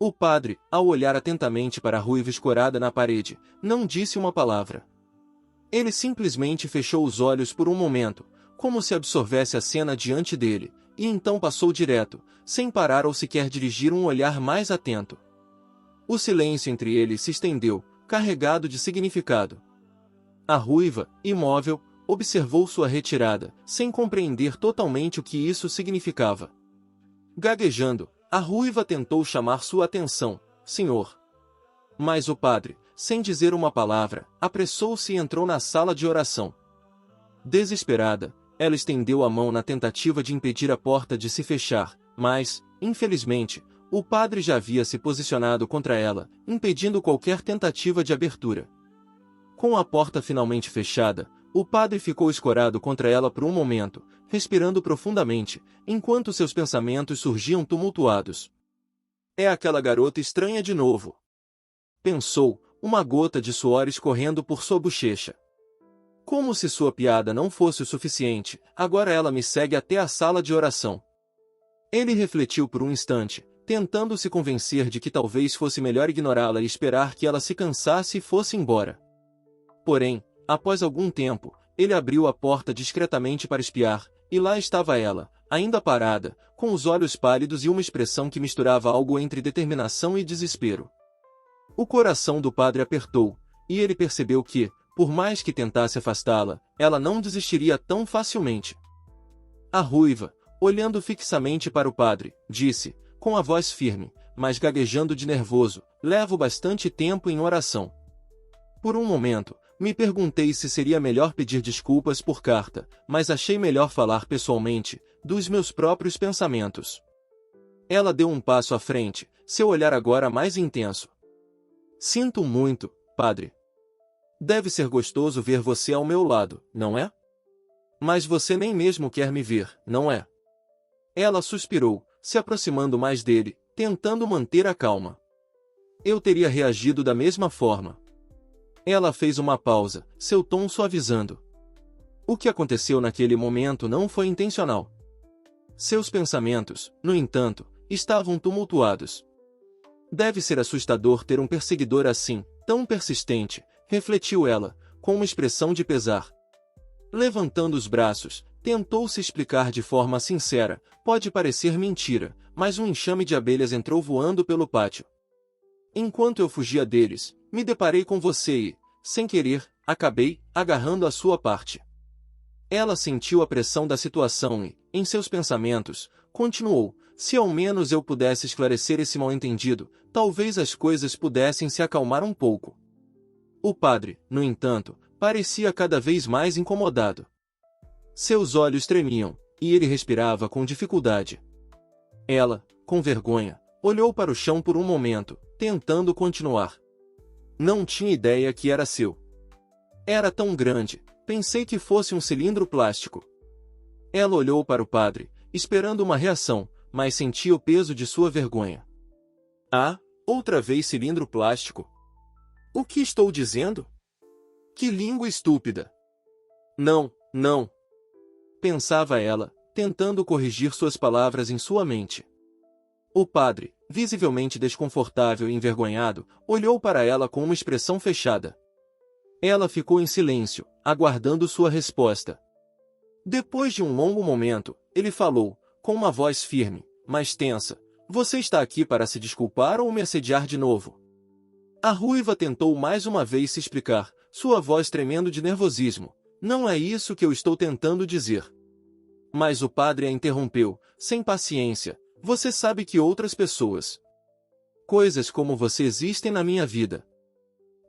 O padre, ao olhar atentamente para a ruiva escorada na parede, não disse uma palavra. Ele simplesmente fechou os olhos por um momento, como se absorvesse a cena diante dele, e então passou direto, sem parar ou sequer dirigir um olhar mais atento. O silêncio entre eles se estendeu, carregado de significado. A ruiva, imóvel, observou sua retirada, sem compreender totalmente o que isso significava. Gaguejando, a ruiva tentou chamar sua atenção. Senhor. Mas o padre, sem dizer uma palavra, apressou-se e entrou na sala de oração. Desesperada, ela estendeu a mão na tentativa de impedir a porta de se fechar, mas, infelizmente, o padre já havia se posicionado contra ela, impedindo qualquer tentativa de abertura. Com a porta finalmente fechada, o padre ficou escorado contra ela por um momento, respirando profundamente, enquanto seus pensamentos surgiam tumultuados. É aquela garota estranha de novo. Pensou, uma gota de suor escorrendo por sua bochecha. Como se sua piada não fosse o suficiente, agora ela me segue até a sala de oração. Ele refletiu por um instante, tentando se convencer de que talvez fosse melhor ignorá-la e esperar que ela se cansasse e fosse embora. Porém, após algum tempo, ele abriu a porta discretamente para espiar, e lá estava ela, ainda parada, com os olhos pálidos e uma expressão que misturava algo entre determinação e desespero. O coração do padre apertou, e ele percebeu que, por mais que tentasse afastá-la, ela não desistiria tão facilmente. A ruiva, olhando fixamente para o padre, disse, com a voz firme, mas gaguejando de nervoso, levo bastante tempo em oração. Por um momento, me perguntei se seria melhor pedir desculpas por carta, mas achei melhor falar pessoalmente, dos meus próprios pensamentos. Ela deu um passo à frente, seu olhar agora mais intenso. Sinto muito, padre. Deve ser gostoso ver você ao meu lado, não é? Mas você nem mesmo quer me ver, não é? Ela suspirou, se aproximando mais dele, tentando manter a calma. Eu teria reagido da mesma forma. Ela fez uma pausa, seu tom suavizando. O que aconteceu naquele momento não foi intencional. Seus pensamentos, no entanto, estavam tumultuados. Deve ser assustador ter um perseguidor assim, tão persistente, refletiu ela, com uma expressão de pesar. Levantando os braços, tentou se explicar de forma sincera, pode parecer mentira, mas um enxame de abelhas entrou voando pelo pátio. Enquanto eu fugia deles, me deparei com você e, sem querer, acabei agarrando a sua parte. Ela sentiu a pressão da situação e, em seus pensamentos, continuou, se ao menos eu pudesse esclarecer esse mal-entendido, talvez as coisas pudessem se acalmar um pouco. O padre, no entanto, parecia cada vez mais incomodado. Seus olhos tremiam, e ele respirava com dificuldade. Ela, com vergonha, olhou para o chão por um momento, tentando continuar. Não tinha ideia que era seu. Era tão grande, pensei que fosse um cilindro plástico. Ela olhou para o padre, esperando uma reação, mas sentia o peso de sua vergonha. Ah, outra vez cilindro plástico? O que estou dizendo? Que língua estúpida! Não, não! Pensava ela, tentando corrigir suas palavras em sua mente. O padre, visivelmente desconfortável e envergonhado, olhou para ela com uma expressão fechada. Ela ficou em silêncio, aguardando sua resposta. Depois de um longo momento, ele falou, com uma voz firme, mas tensa, você está aqui para se desculpar ou me assediar de novo? A ruiva tentou mais uma vez se explicar, sua voz tremendo de nervosismo. Não é isso que eu estou tentando dizer. Mas o padre a interrompeu, sem paciência. Você sabe que outras pessoas, coisas como você existem na minha vida.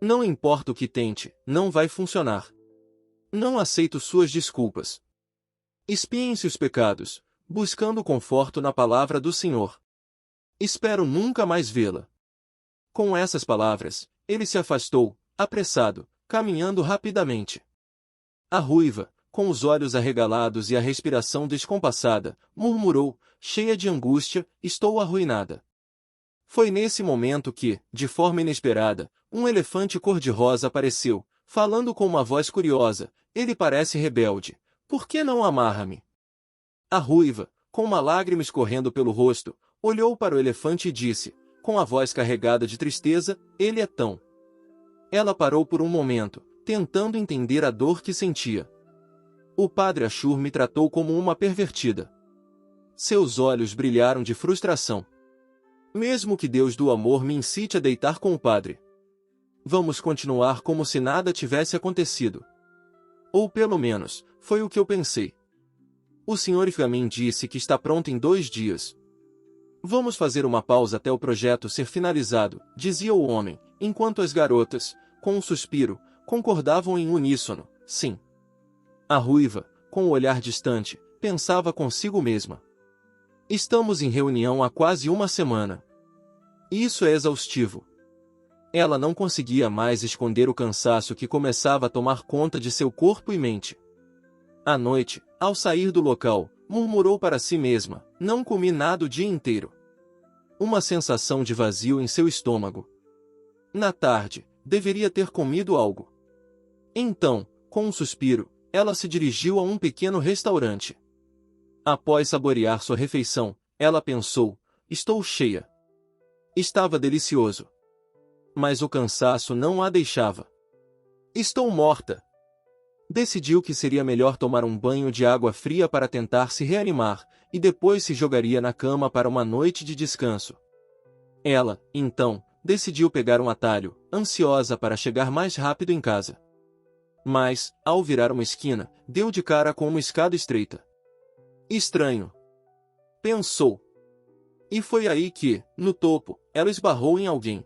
Não importa o que tente, não vai funcionar. Não aceito suas desculpas. Expiem-se os pecados, buscando conforto na palavra do Senhor. Espero nunca mais vê-la. Com essas palavras, ele se afastou, apressado, caminhando rapidamente. A ruiva, com os olhos arregalados e a respiração descompassada, murmurou, cheia de angústia, estou arruinada. Foi nesse momento que, de forma inesperada, um elefante cor-de-rosa apareceu, falando com uma voz curiosa, ele parece rebelde. Por que não amarra-me? A ruiva, com uma lágrima escorrendo pelo rosto, olhou para o elefante e disse, com a voz carregada de tristeza, ele é tão... Ela parou por um momento, tentando entender a dor que sentia. O padre Ashur me tratou como uma pervertida. Seus olhos brilharam de frustração. Mesmo que Deus do amor me incite a deitar com o padre. Vamos continuar como se nada tivesse acontecido. Ou pelo menos, foi o que eu pensei. O Sr. Ifgamin disse que está pronto em 2 dias. Vamos fazer uma pausa até o projeto ser finalizado, dizia o homem, enquanto as garotas, com um suspiro, concordavam em uníssono, sim. A ruiva, com o olhar distante, pensava consigo mesma. Estamos em reunião há quase uma semana. Isso é exaustivo. Ela não conseguia mais esconder o cansaço que começava a tomar conta de seu corpo e mente. À noite, ao sair do local, murmurou para si mesma, não comi nada o dia inteiro. Uma sensação de vazio em seu estômago. Na tarde, deveria ter comido algo. Então, com um suspiro, ela se dirigiu a um pequeno restaurante. Após saborear sua refeição, ela pensou, estou cheia. Estava delicioso. Mas o cansaço não a deixava. Estou morta. Decidiu que seria melhor tomar um banho de água fria para tentar se reanimar, e depois se jogaria na cama para uma noite de descanso. Ela, então, decidiu pegar um atalho, ansiosa para chegar mais rápido em casa. Mas, ao virar uma esquina, deu de cara com uma escada estreita. Estranho. Pensou. E foi aí que, no topo, ela esbarrou em alguém.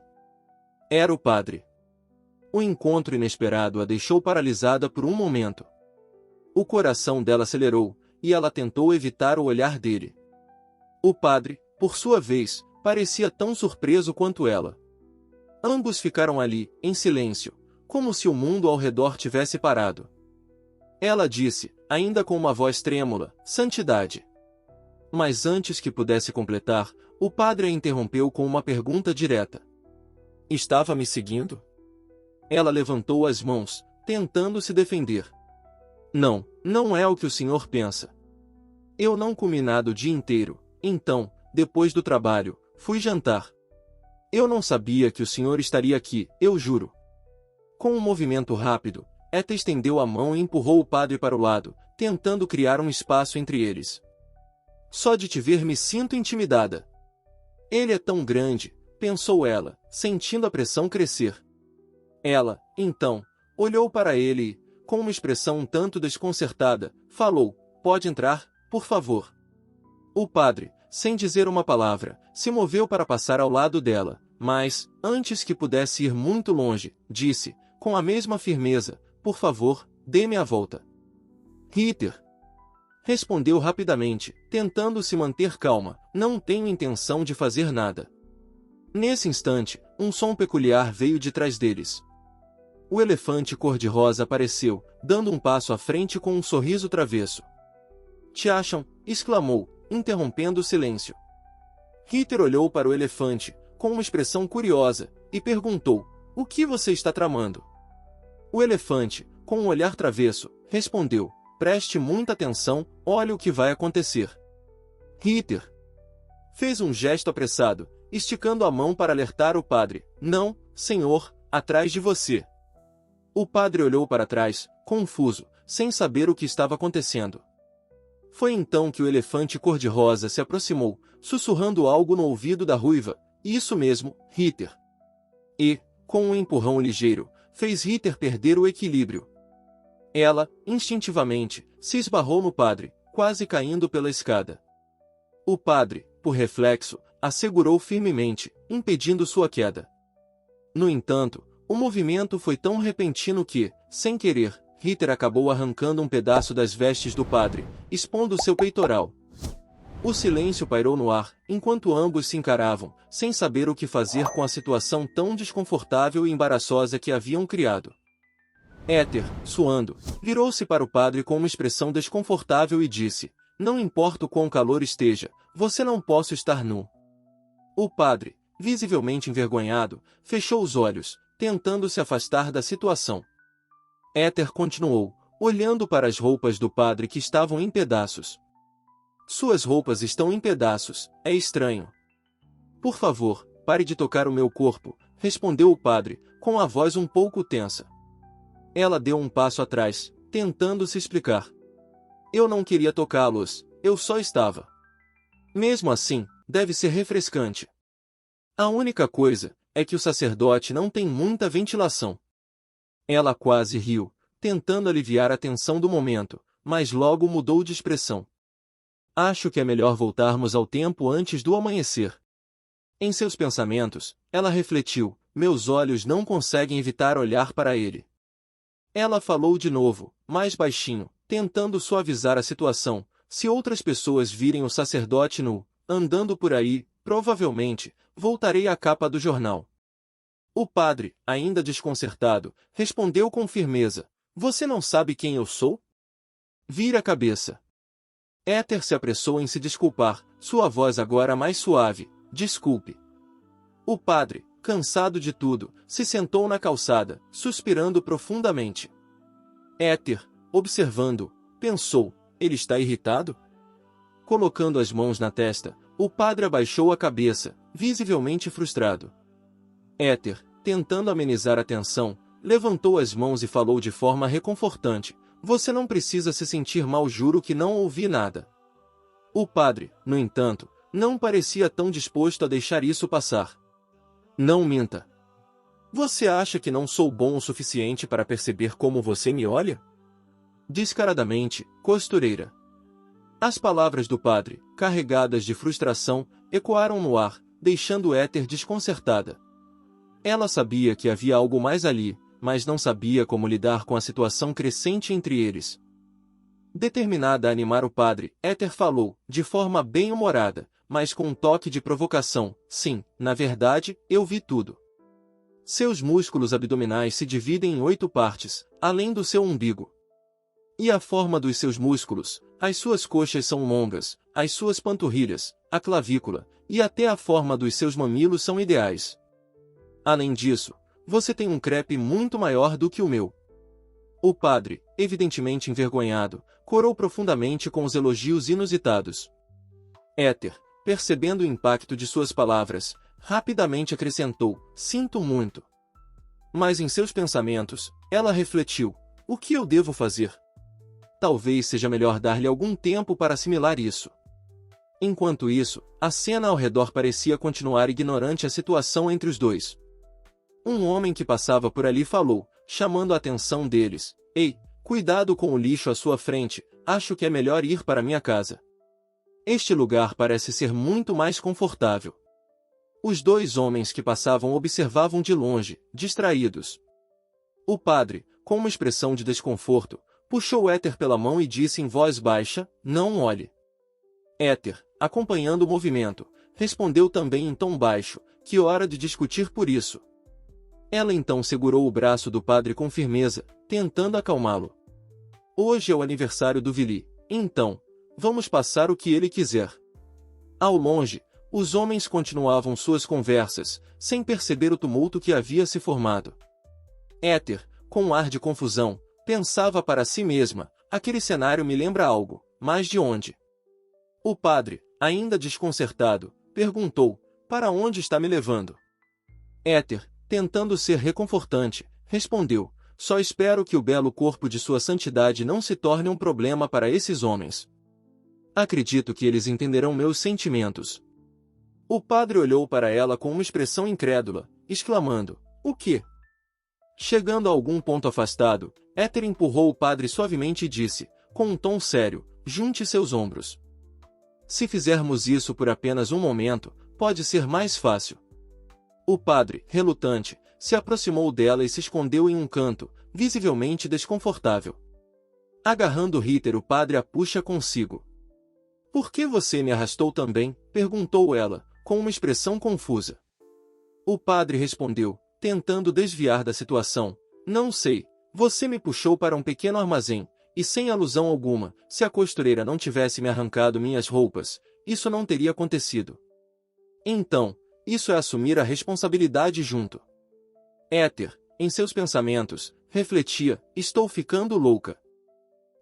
Era o padre. O encontro inesperado a deixou paralisada por um momento. O coração dela acelerou, e ela tentou evitar o olhar dele. O padre, por sua vez, parecia tão surpreso quanto ela. Ambos ficaram ali, em silêncio, como se o mundo ao redor tivesse parado. Ela disse, ainda com uma voz trêmula, santidade. Mas antes que pudesse completar, o padre a interrompeu com uma pergunta direta. Estava me seguindo? Ela levantou as mãos, tentando se defender. Não, não é o que o senhor pensa. Eu não comi nada o dia inteiro, então, depois do trabalho, fui jantar. Eu não sabia que o senhor estaria aqui, eu juro. Com um movimento rápido, Eta estendeu a mão e empurrou o padre para o lado, tentando criar um espaço entre eles. Só de te ver me sinto intimidada. Ele é tão grande, pensou ela, sentindo a pressão crescer. Ela, então, olhou para ele e, com uma expressão um tanto desconcertada, falou, pode entrar, por favor. O padre, sem dizer uma palavra, se moveu para passar ao lado dela, mas, antes que pudesse ir muito longe, disse, com a mesma firmeza, por favor, dê-me a volta. Ritter. Respondeu rapidamente, tentando se manter calma, não tenho intenção de fazer nada. Nesse instante, um som peculiar veio de trás deles. O elefante cor-de-rosa apareceu, dando um passo à frente com um sorriso travesso. Te acham? Exclamou, interrompendo o silêncio. Ritter olhou para o elefante, com uma expressão curiosa, e perguntou, o que você está tramando? O elefante, com um olhar travesso, respondeu, preste muita atenção, olhe o que vai acontecer. Ritter fez um gesto apressado, esticando a mão para alertar o padre. Não, senhor, atrás de você. O padre olhou para trás, confuso, sem saber o que estava acontecendo. Foi então que o elefante cor-de-rosa se aproximou, sussurrando algo no ouvido da ruiva. Isso mesmo, Ritter. E, com um empurrão ligeiro, fez Ritter perder o equilíbrio. Ela, instintivamente, se esbarrou no padre, quase caindo pela escada. O padre, por reflexo, a segurou firmemente, impedindo sua queda. No entanto, o movimento foi tão repentino que, sem querer, Ritter acabou arrancando um pedaço das vestes do padre, expondo seu peitoral. O silêncio pairou no ar, enquanto ambos se encaravam, sem saber o que fazer com a situação tão desconfortável e embaraçosa que haviam criado. Éter, suando, virou-se para o padre com uma expressão desconfortável e disse, não importa o quão calor esteja, você não posso estar nu. O padre, visivelmente envergonhado, fechou os olhos, tentando se afastar da situação. Éter continuou, olhando para as roupas do padre que estavam em pedaços. Suas roupas estão em pedaços, é estranho. Por favor, Pare de tocar o meu corpo, respondeu o padre, com a voz um pouco tensa. Ela deu um passo atrás, tentando se explicar. Eu não queria tocá-los, eu só estava. Mesmo assim, deve ser refrescante. A única coisa é que o sacerdote não tem muita ventilação. Ela quase riu, tentando aliviar a tensão do momento, mas logo mudou de expressão. Acho que é melhor voltarmos ao tempo antes do amanhecer. Em seus pensamentos, ela refletiu, meus olhos não conseguem evitar olhar para ele. Ela falou de novo, mais baixinho, tentando suavizar a situação, se outras pessoas virem o sacerdote nu, andando por aí, provavelmente, voltarei à capa do jornal. O padre, ainda desconcertado, respondeu com firmeza, você não sabe quem eu sou? Vira a cabeça. Éter se apressou em se desculpar, sua voz agora mais suave, desculpe. O padre, cansado de tudo, se sentou na calçada, suspirando profundamente. Éter, observando, pensou, ele está irritado? Colocando as mãos na testa, o padre abaixou a cabeça, visivelmente frustrado. Éter, tentando amenizar a tensão, levantou as mãos e falou de forma reconfortante, você não precisa se sentir mal, juro que não ouvi nada. O padre, no entanto, não parecia tão disposto a deixar isso passar. Não minta. Você acha que não sou bom o suficiente para perceber como você me olha? Descaradamente, costureira. As palavras do padre, carregadas de frustração, ecoaram no ar, deixando Éter desconcertada. Ela sabia que havia algo mais ali, mas não sabia como lidar com a situação crescente entre eles. Determinada a animar o padre, Éter falou, de forma bem-humorada, mas com um toque de provocação, sim, na verdade, eu vi tudo. Seus músculos abdominais se dividem em 8 partes, além do seu umbigo. E a forma dos seus músculos, as suas coxas são longas, as suas panturrilhas, a clavícula, e até a forma dos seus mamilos são ideais. Além disso, você tem um crepe muito maior do que o meu. O padre, evidentemente envergonhado, corou profundamente com os elogios inusitados. Éter, percebendo o impacto de suas palavras, rapidamente acrescentou, sinto muito. Mas em seus pensamentos, ela refletiu, o que eu devo fazer? Talvez seja melhor dar-lhe algum tempo para assimilar isso. Enquanto isso, a cena ao redor parecia continuar ignorante a situação entre os dois. Um homem que passava por ali falou, chamando a atenção deles, ei, cuidado com o lixo à sua frente, acho que é melhor ir para minha casa. Este lugar parece ser muito mais confortável. Os 2 homens que passavam observavam de longe, distraídos. O padre, com uma expressão de desconforto, puxou Éter pela mão e disse em voz baixa, não olhe. Éter, acompanhando o movimento, respondeu também em tom baixo, que hora de discutir por isso. Ela então segurou o braço do padre com firmeza, tentando acalmá-lo. Hoje é o aniversário do Vili, então, vamos passar o que ele quiser. Ao longe, os homens continuavam suas conversas, sem perceber o tumulto que havia se formado. Éter, com um ar de confusão, pensava para si mesma, aquele cenário me lembra algo, mas de onde? O padre, ainda desconcertado, perguntou, para onde está me levando? Éter, tentando ser reconfortante, respondeu, só espero que o belo corpo de sua santidade não se torne um problema para esses homens. Acredito que eles entenderão meus sentimentos. O padre olhou para ela com uma expressão incrédula, exclamando, o quê? Chegando a algum ponto afastado, Éter empurrou o padre suavemente e disse, com um tom sério, junte seus ombros. Se fizermos isso por apenas um momento, pode ser mais fácil. O padre, relutante, se aproximou dela e se escondeu em um canto, visivelmente desconfortável. Agarrando Ritter, o padre a puxa consigo. Por que você me arrastou também? Perguntou ela, com uma expressão confusa. O padre respondeu, tentando desviar da situação, não sei, você me puxou para um pequeno armazém, e sem alusão alguma, se a costureira não tivesse me arrancado minhas roupas, isso não teria acontecido. Então, isso é assumir a responsabilidade junto. Éter, em seus pensamentos, refletia, estou ficando louca.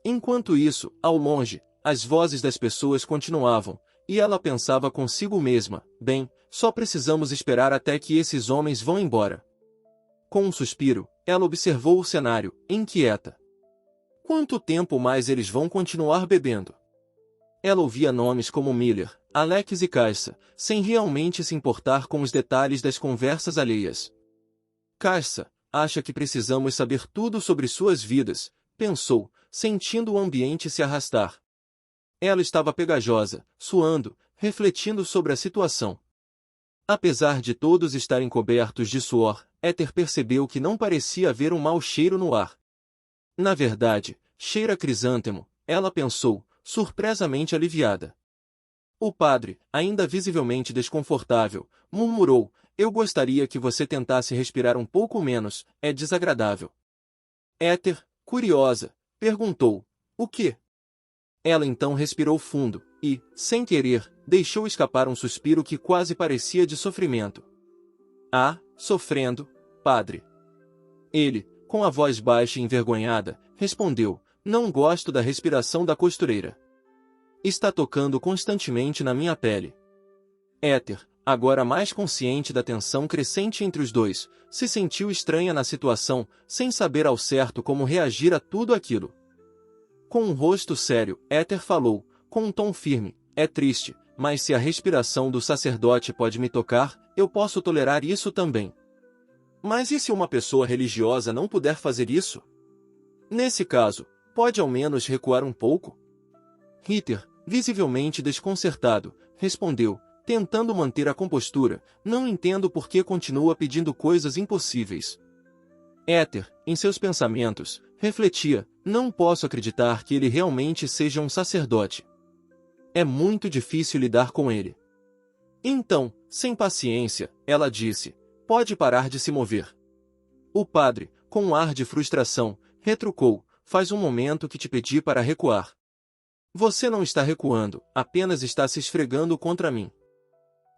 Enquanto isso, ao longe, as vozes das pessoas continuavam, e ela pensava consigo mesma, bem, só precisamos esperar até que esses homens vão embora. Com um suspiro, ela observou o cenário, inquieta. Quanto tempo mais eles vão continuar bebendo? Ela ouvia nomes como Miller, Alex e Caixa, sem realmente se importar com os detalhes das conversas alheias. Caixa, acha que precisamos saber tudo sobre suas vidas, pensou, sentindo o ambiente se arrastar. Ela estava pegajosa, suando, refletindo sobre a situação. Apesar de todos estarem cobertos de suor, Éter percebeu que não parecia haver um mau cheiro no ar. Na verdade, cheira a crisântemo, ela pensou, surpresamente aliviada. O padre, ainda visivelmente desconfortável, murmurou, eu gostaria que você tentasse respirar um pouco menos, é desagradável. Éter, curiosa, perguntou, o quê? Ela então respirou fundo, e, sem querer, deixou escapar um suspiro que quase parecia de sofrimento. Ah, sofrendo, padre. Ele, com a voz baixa e envergonhada, respondeu, não gosto da respiração da costureira. Está tocando constantemente na minha pele. Éter, agora mais consciente da tensão crescente entre os dois, se sentiu estranha na situação, sem saber ao certo como reagir a tudo aquilo. Com um rosto sério, Éter falou, com um tom firme, é triste, mas se a respiração do sacerdote pode me tocar, eu posso tolerar isso também. Mas e se uma pessoa religiosa não puder fazer isso? Nesse caso, pode ao menos recuar um pouco? Ritter, visivelmente desconcertado, respondeu, tentando manter a compostura, não entendo por que continua pedindo coisas impossíveis. Éter, em seus pensamentos, refletia, não posso acreditar que ele realmente seja um sacerdote. É muito difícil lidar com ele. Então, sem paciência, ela disse, pode parar de se mover. O padre, com um ar de frustração, retrucou, faz um momento que te pedi para recuar. Você não está recuando, apenas está se esfregando contra mim.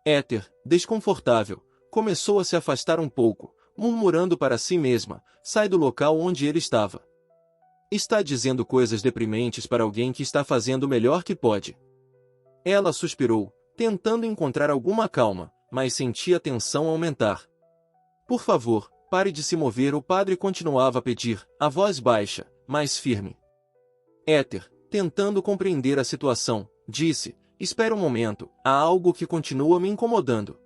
Éter, desconfortável, começou a se afastar um pouco, murmurando para si mesma, sai do local onde ele estava. Está dizendo coisas deprimentes para alguém que está fazendo o melhor que pode. Ela suspirou, tentando encontrar alguma calma, mas sentia a tensão aumentar. Por favor, pare de se mover, o padre continuava a pedir, a voz baixa, mas firme. Éter, tentando compreender a situação, disse, espera um momento, há algo que continua me incomodando.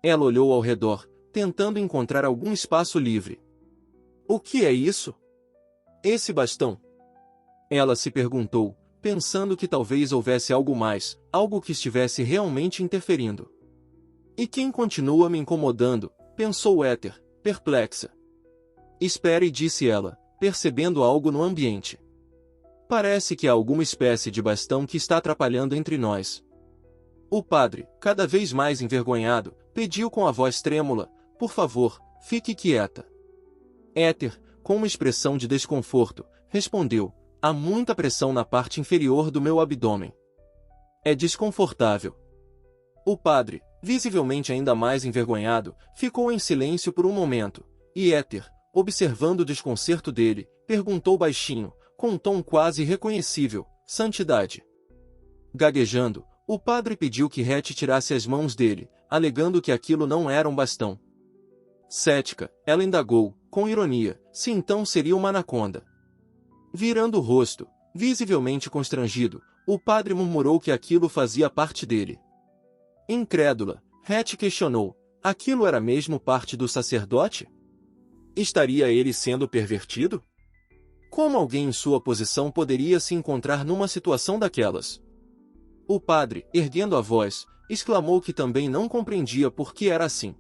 Ela olhou ao redor, tentando encontrar algum espaço livre. O que é isso? Esse bastão? Ela se perguntou, pensando que talvez houvesse algo mais, algo que estivesse realmente interferindo. E quem continua me incomodando? Pensou Éter, perplexa. Espere, disse ela, percebendo algo no ambiente. Parece que há alguma espécie de bastão que está atrapalhando entre nós. O padre, cada vez mais envergonhado, pediu com a voz trêmula, por favor, fique quieta. Éter, com uma expressão de desconforto, respondeu, há muita pressão na parte inferior do meu abdômen. É desconfortável. O padre, visivelmente ainda mais envergonhado, ficou em silêncio por um momento, e Éter, observando o desconcerto dele, perguntou baixinho, com um tom quase irreconhecível, santidade. Gaguejando, o padre pediu que Rete tirasse as mãos dele, alegando que aquilo não era um bastão. Cética, ela indagou, com ironia, se então seria uma anaconda. Virando o rosto, visivelmente constrangido, o padre murmurou que aquilo fazia parte dele. Incrédula, Rete questionou, aquilo era mesmo parte do sacerdote? Estaria ele sendo pervertido? Como alguém em sua posição poderia se encontrar numa situação daquelas? O padre, erguendo a voz, exclamou que também não compreendia por que era assim.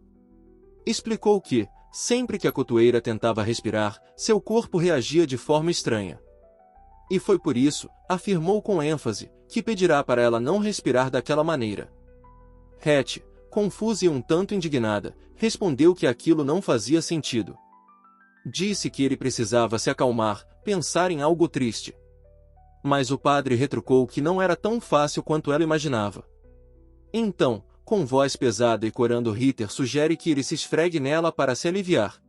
Explicou que, sempre que a cotoeira tentava respirar, seu corpo reagia de forma estranha. E foi por isso, afirmou com ênfase, que pedirá para ela não respirar daquela maneira. Rete, confusa e um tanto indignada, respondeu que aquilo não fazia sentido. Disse que ele precisava se acalmar, pensar em algo triste. Mas o padre retrucou que não era tão fácil quanto ela imaginava. Então, com voz pesada e corando, Ritter sugere que ele se esfregue nela para se aliviar.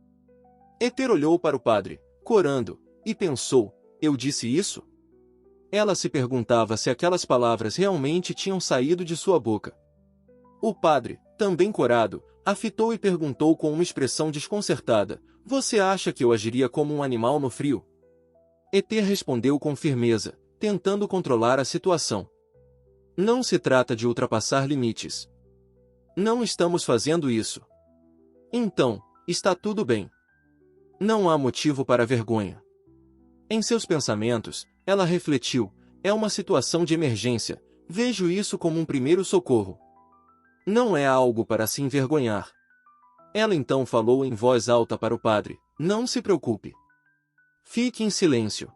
Éter olhou para o padre, corando, e pensou, eu disse isso? Ela se perguntava se aquelas palavras realmente tinham saído de sua boca. O padre, também corado, a fitou e perguntou com uma expressão desconcertada: "Você acha que eu agiria como um animal no frio?" Eter respondeu com firmeza, tentando controlar a situação. "Não se trata de ultrapassar limites. Não estamos fazendo isso. Então, está tudo bem. Não há motivo para vergonha." Em seus pensamentos, ela refletiu: é uma situação de emergência, vejo isso como um primeiro socorro. Não é algo para se envergonhar. Ela então falou em voz alta para o padre: "Não se preocupe. Fique em silêncio."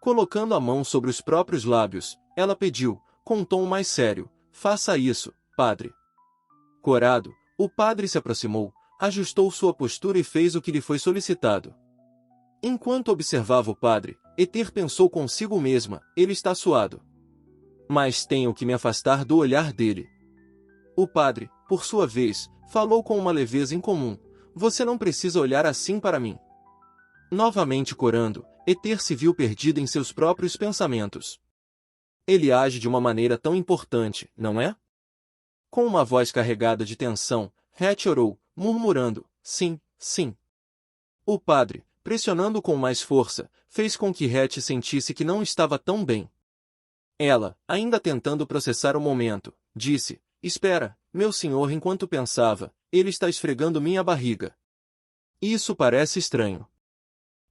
Colocando a mão sobre os próprios lábios, ela pediu, com um tom mais sério: "Faça isso, padre." Corado, o padre se aproximou, ajustou sua postura e fez o que lhe foi solicitado. Enquanto observava o padre, Eter pensou consigo mesma: ele está suado. Mas tenho que me afastar do olhar dele. O padre, por sua vez, falou com uma leveza incomum: "Você não precisa olhar assim para mim." Novamente corando, Eter se viu perdida em seus próprios pensamentos. Ele age de uma maneira tão importante, não é? Com uma voz carregada de tensão, Het orou, murmurando: "Sim, sim." O padre, pressionando com mais força, fez com que Het sentisse que não estava tão bem. Ela, ainda tentando processar o momento, disse: "Espera, meu senhor." Enquanto pensava: "Ele está esfregando minha barriga. Isso parece estranho."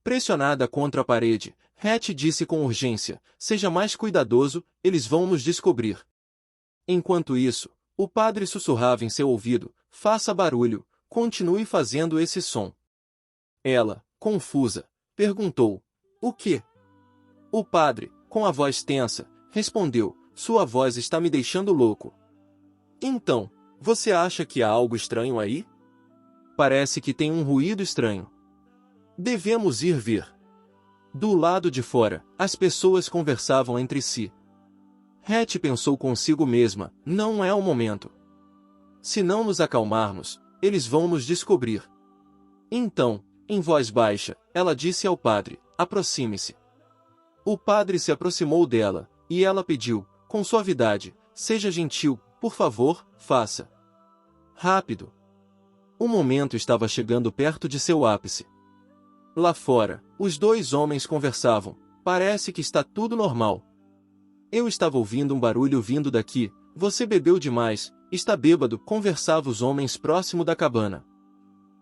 Pressionada contra a parede, Het disse com urgência: "Seja mais cuidadoso, eles vão nos descobrir." Enquanto isso, o padre sussurrava em seu ouvido: "Faça barulho, continue fazendo esse som." Ela, confusa, perguntou: "O quê?" O padre, com a voz tensa, respondeu: "Sua voz está me deixando louco." "Então, você acha que há algo estranho aí? Parece que tem um ruído estranho. Devemos ir ver." Do lado de fora, as pessoas conversavam entre si. Het pensou consigo mesma: não é o momento. Se não nos acalmarmos, eles vão nos descobrir. Então, em voz baixa, ela disse ao padre: "Aproxime-se." O padre se aproximou dela, e ela pediu, com suavidade: "Seja gentil, por favor, faça. Rápido." O momento estava chegando perto de seu ápice. Lá fora, os dois homens conversavam: "Parece que está tudo normal. Eu estava ouvindo um barulho vindo daqui. Você bebeu demais, está bêbado." Conversava os homens próximo da cabana.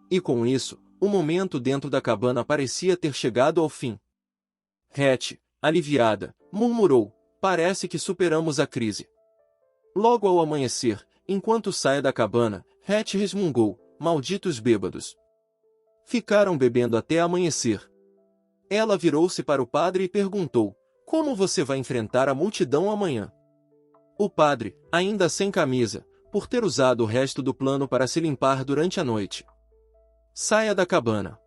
E com isso, o momento dentro da cabana parecia ter chegado ao fim. Het, aliviada, murmurou: "Parece que superamos a crise." Logo ao amanhecer, enquanto saia da cabana, Het resmungou: "Malditos bêbados. Ficaram bebendo até amanhecer." Ela virou-se para o padre e perguntou: "Como você vai enfrentar a multidão amanhã?" O padre, ainda sem camisa, por ter usado o resto do plano para se limpar durante a noite. "Saia da cabana."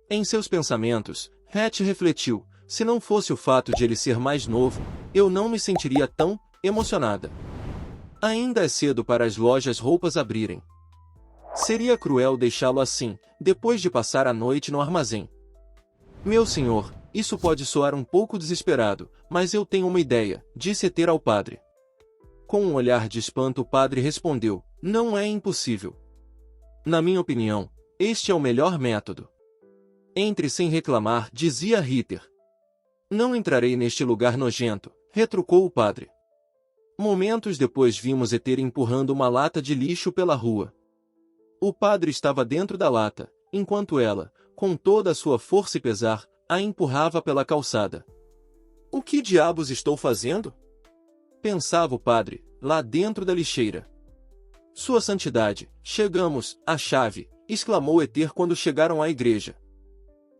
Em seus pensamentos, Het refletiu: se não fosse o fato de ele ser mais novo, eu não me sentiria tão emocionada. Ainda é cedo para as lojas roupas abrirem. Seria cruel deixá-lo assim, depois de passar a noite no armazém. "Meu senhor, isso pode soar um pouco desesperado, mas eu tenho uma ideia", disse Eter ao padre. Com um olhar de espanto o padre respondeu: "Não é impossível. Na minha opinião, este é o melhor método." "Entre sem reclamar", dizia Ritter. "Não entrarei neste lugar nojento", retrucou o padre. Momentos depois vimos Eter empurrando uma lata de lixo pela rua. O padre estava dentro da lata, enquanto ela, com toda a sua força e pesar, a empurrava pela calçada. "O que diabos estou fazendo?" pensava o padre, lá dentro da lixeira. "Sua Santidade, chegamos, a chave!" exclamou Eter quando chegaram à igreja.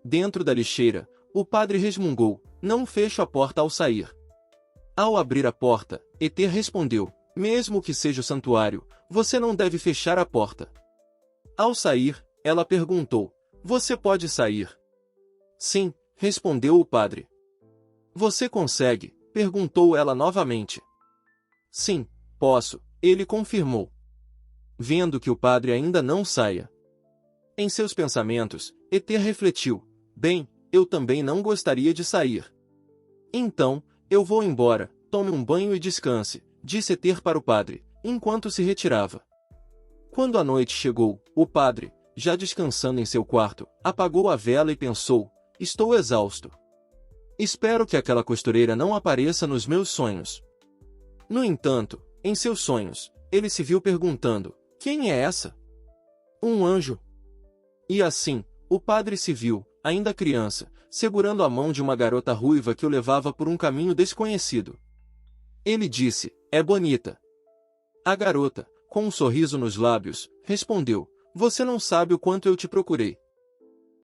Dentro da lixeira, o padre resmungou: "Não fecho a porta ao sair." Ao abrir a porta, Eter respondeu: "Mesmo que seja o santuário, você não deve fechar a porta." Ao sair, ela perguntou: "Você pode sair?" "Sim", respondeu o padre. "Você consegue?" perguntou ela novamente. "Sim, posso", ele confirmou. Vendo que o padre ainda não saia. Em seus pensamentos, Eter refletiu: "Bem, eu também não gostaria de sair." Então, Eu vou embora, tome um banho e descanse, disse Esther para o padre, enquanto se retirava. Quando a noite chegou, o padre, já descansando em seu quarto, apagou a vela e pensou, estou exausto. Espero que aquela costureira não apareça nos meus sonhos. No entanto, em seus sonhos, ele se viu perguntando, quem é essa? Um anjo. E assim, o padre se viu, ainda criança, segurando a mão de uma garota ruiva que o levava por um caminho desconhecido. Ele disse, é bonita. A garota, com um sorriso nos lábios, respondeu, você não sabe o quanto eu te procurei.